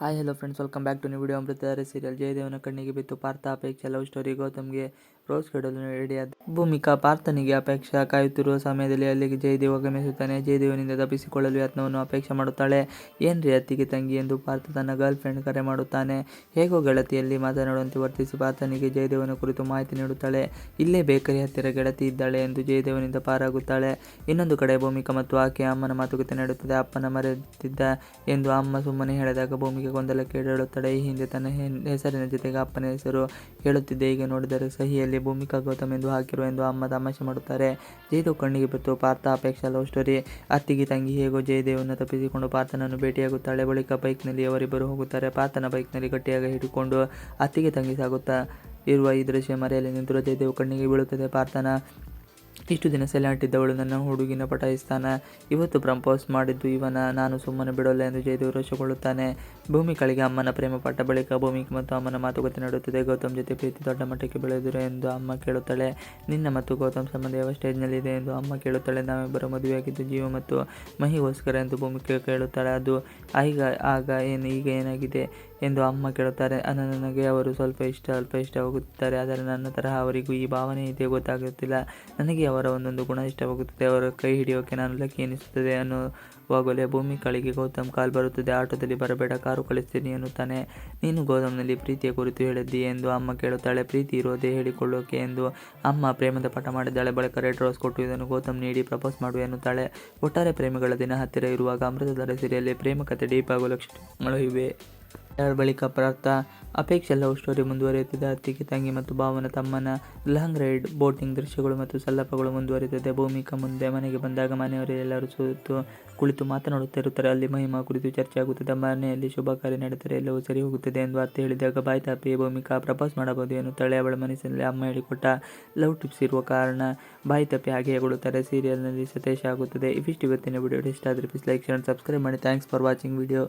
Hi hello friends, welcome back to new video. Amruthadhaare serial. ಜಯದೇವನ ಕಣ್ಣಿಗೆ ಬಿತ್ತು ಪಾರ್ಥ ಅಪೇಕ್ಷೆ ಲವ್ ಸ್ಟೋರಿ. ಗೌತಮ್ಗೆ ರೋಸ್ ಕೊಡಲು ರೆಡಿಯಾದ ಭೂಮಿಕಾ ಪಾರ್ಥನಿಗೆ ಅಪೇಕ್ಷಾ ಕಾಯುತ್ತಿರುವ ಸಮಯದಲ್ಲಿ ಅಲ್ಲಿಗೆ ಜಯದೇವ್ ಆಗಮಿಸುತ್ತಾನೆ. ಜಯದೇವನಿಂದ ತಪ್ಪಿಸಿಕೊಳ್ಳಲು ಯತ್ನವನ್ನು ಅಪೇಕ್ಷೆ ಮಾಡುತ್ತಾಳೆ. ಏನ್ರಿ ಅತ್ತಿಗೆ ತಂಗಿ ಎಂದು ಪಾರ್ಥ ತನ್ನ ಗರ್ಲ್ ಫ್ರೆಂಡ್ ಕರೆ ಮಾಡುತ್ತಾನೆ. ಹೇಗೋ ಗೆಳತಿಯಲ್ಲಿ ಮಾತನಾಡುವಂತೆ ವರ್ತಿಸಿ ಪಾರ್ಥನಿಗೆ ಜಯದೇವನ ಕುರಿತು ಮಾಹಿತಿ ನೀಡುತ್ತಾಳೆ. ಇಲ್ಲೇ ಬೇಕರಿ ಹತ್ತಿರ ಗೆಳತಿ ಇದ್ದಾಳೆ ಎಂದು ಜಯದೇವನಿಂದ ಪಾರಾಗುತ್ತಾಳೆ. ಇನ್ನೊಂದು ಕಡೆ ಭೂಮಿಕಾ ಮತ್ತು ಆಕೆಯ ಅಮ್ಮನ ಮಾತುಕತೆ ನಡೆಯುತ್ತದೆ. ಅಪ್ಪನ ಮರೆತಿದ್ದ ಎಂದು ಅಮ್ಮ ಸುಮ್ಮನೆ ಹೇಳಿದಾಗ ಭೂಮಿಕಾ ಗೊಂದಲಕ್ಕೆ ಈಡಾಡುತ್ತಾಳೆ. ಈ ಹಿಂದೆ ತನ್ನ ಹೆಸರಿನ ಜೊತೆಗೆ ಅಪ್ಪನ ಹೆಸರು ಹೇಳುತ್ತಿದ್ದೆ, ಈಗ ನೋಡಿದರೆ ಸಹಿಯಲ್ಲಿ ಭೂಮಿಕಾ ಗೌತಮ್ ಎಂದು ಹಾಕಿರುವ ಎಂದು ಅಮ್ಮ ತಮಾಷೆ ಮಾಡುತ್ತಾರೆ. ಜಯದೇವ್ ಕಣ್ಣಿಗೆ ಬಿತ್ತು ಪಾರ್ಥ ಅಪೇಕ್ಷಾ ಲವ್ ಸ್ಟೋರಿ. ಅತ್ತಿಗೆ ತಂಗಿ ಹೇಗೋ ಜಯದೇವನ ತಪ್ಪಿಸಿಕೊಂಡು ಪಾರ್ಥನನ್ನು ಭೇಟಿಯಾಗುತ್ತಾಳೆ. ಬಳಿಕ ಬೈಕ್ನಲ್ಲಿ ಅವರಿಬ್ಬರು ಹೋಗುತ್ತಾರೆ. ಪಾರ್ಥನ ಬೈಕ್ನಲ್ಲಿ ಗಟ್ಟಿಯಾಗಿ ಹಿಡಿದುಕೊಂಡು ಅತ್ತಿಗೆ ತಂಗಿ ಸಾಗುತ್ತಾ ಇರುವ ಈ ದೃಶ್ಯ ಮರೆಯಲ್ಲಿ ನಿಂತಿರುವ ಜಯದೇವ್ ಕಣ್ಣಿಗೆ ಬೀಳುತ್ತದೆ. ಪಾರ್ಥನ ಇಷ್ಟು ದಿನ ಸೈಲೆಂಟ್ ಇದ್ದವಳು ನನ್ನ ಹುಡುಗಿನ ಪಟಾಯಿಸ್ತಾನ, ಇವತ್ತು ಪ್ರಪೋಸ್ ಮಾಡಿದ್ದು ಇವನ, ನಾನು ಸುಮ್ಮನೆ ಬಿಡೋಲ್ಲ ಎಂದು ಜಯದೇವ್ ರೋಷಗೊಳ್ಳುತ್ತಾನೆ. ಭೂಮಿಕಾಳಿಗೆ ಅಮ್ಮನ ಪ್ರೇಮ ಪಾಠ. ಬಳಿಕ ಭೂಮಿಕಾ ಮತ್ತು ಅಮ್ಮನ ಮಾತುಕತೆ ನಡೆಯುತ್ತದೆ. ಗೌತಮ್ ಜೊತೆ ಪ್ರೀತಿ ದೊಡ್ಡ ಮಟ್ಟಕ್ಕೆ ಬೆಳೆದಿರು ಎಂದು ಅಮ್ಮ ಕೇಳುತ್ತಾಳೆ. ನಿನ್ನ ಮತ್ತು ಗೌತಮ್ ಸಂಬಂಧ ಯಾವ ಸ್ಟೇಜ್ನಲ್ಲಿ ಇದೆ ಎಂದು ಅಮ್ಮ ಕೇಳುತ್ತಾಳೆ. ನಾವಿಬ್ಬರು ಮದುವೆಯಾಗಿದ್ದು ಜೀವ ಮತ್ತು ಮಹಿಗೋಸ್ಕರ ಎಂದು ಭೂಮಿಕಾ ಕೇಳುತ್ತಾಳೆ. ಅದು ಈಗ ಏನಾಗಿದೆ ಎಂದು ಅಮ್ಮ ಕೇಳುತ್ತಾರೆ. ನನಗೆ ಅವರು ಸ್ವಲ್ಪ ಇಷ್ಟವಾಗುತ್ತಾರೆ, ಆದರೆ ನನ್ನ ತರಹ ಅವರಿಗೂ ಈ ಭಾವನೆ ಇದೆ ಗೊತ್ತಾಗುತ್ತಿಲ್ಲ. ನನಗೆ ಅವರ ಒಂದೊಂದು ಗುಣ ಇಷ್ಟವಾಗುತ್ತದೆ. ಅವರ ಕೈ ಹಿಡಿಯೋಕೆ ನಾನು ಲಕ್ಕಿ ಎನಿಸುತ್ತದೆ ಅನ್ನುವಾಗಲೇ ಭೂಮಿಕಾಳಿಗೆ ಗೌತಮ್ ಕಾಲ್ ಬರುತ್ತದೆ. ಆಟೋದಲ್ಲಿ ಬರಬೇಡ, ಕಾರು ಕಳಿಸ್ತೀನಿ ಎನ್ನುತ್ತಾನೆ. ನೀನು ಗೌತಮ್ನಲ್ಲಿ ಪ್ರೀತಿಯ ಕುರಿತು ಹೇಳಿದ್ದೀಯೆ ಎಂದು ಅಮ್ಮ ಕೇಳುತ್ತಾಳೆ. ಪ್ರೀತಿ ಇರೋದೇ ಹೇಳಿಕೊಳ್ಳೋಕೆ ಎಂದು ಅಮ್ಮ ಪ್ರೇಮದ ಪಾಠ ಮಾಡಿದ್ದಾಳೆ. ಬಳಿಕ ರೆಡ್ ರೋಸ್ ಕೊಟ್ಟು ಇದನ್ನು ಗೌತಮ್ ನೀಡಿ ಪ್ರಪೋಸ್ ಮಾಡು ಎನ್ನುತ್ತಾಳೆ. ಒಟ್ಟಾರೆ ಪ್ರೇಮಿಗಳ ದಿನ ಹತ್ತಿರ ಇರುವಾಗ ಅಮೃತಧಾರೆ ಸೀರಿಯಲ್ ಪ್ರೇಮ ಕಥೆ ಡೀಪ್ ಆಗೋ ಲಕ್ಷಣಗಳು ಇವೆ. ಬಳಿಕ ಪಾರ್ಥ ಅಪೇಕ್ಷೆ ಲವ್ ಸ್ಟೋರಿ ಮುಂದುವರಿಯುತ್ತದೆ. ಅತ್ತಿಗೆ ತಂಗಿ ಮತ್ತು ಭಾವನ ತಮ್ಮನ ಲಾಂಗ್ ರೈಡ್, ಬೋಟಿಂಗ್ ದೃಶ್ಯಗಳು ಮತ್ತು ಸಲ್ಲಪ್ಪಗಳು ಮುಂದುವರಿಯುತ್ತದೆ. ಭೂಮಿಕಾ ಮುಂದೆ ಮನೆಗೆ ಬಂದಾಗ ಮನೆಯವರೆಲ್ಲರೂ ಸುತ್ತು ಕುಳಿತು ಮಾತನಾಡುತ್ತಿರುತ್ತಾರೆ. ಅಲ್ಲಿ ಮಹಿಮಾ ಕುರಿತು ಚರ್ಚೆ ಆಗುತ್ತದೆ. ಮನೆಯಲ್ಲಿ ಶುಭ ಕಾರ್ಯ ನಡೆದರೆ ಎಲ್ಲವೂ ಸರಿ ಹೋಗುತ್ತದೆ ಎಂದು ಅತ್ತೆ ಹೇಳಿದಾಗ ಬಾಯ್ ತಾಪಿ ಭೂಮಿಕಾ ಪ್ರಪೋಸ್ ಮಾಡಬಹುದು ಎನ್ನುತ್ತಾಳೆ. ಅವಳ ಮನಸ್ಸಿನಲ್ಲಿ ಅಮ್ಮ ಹೇಳಿಕೊಟ್ಟ ಲವ್ ಟಿಪ್ಸ್ ಇರುವ ಕಾರಣ ಬಾಯ್ ತಪ್ಪಿ ಹಾಗೆಯೇ ಕೊಡುತ್ತಾರೆ. ಸೀರಿಯಲ್ನಲ್ಲಿ ಸತೇಶ ಆಗುತ್ತದೆ. ಇವಿಷ್ಟು ಇವತ್ತಿನ ವಿಡಿಯೋ. ಇಷ್ಟ ಆದರೆ ಪ್ಲೀಸ್ ಲೈಕ್, ಶೇರ್, ಸಬ್ಸ್ಕ್ರೈಬ್ ಮಾಡಿ. Thanks for watching video.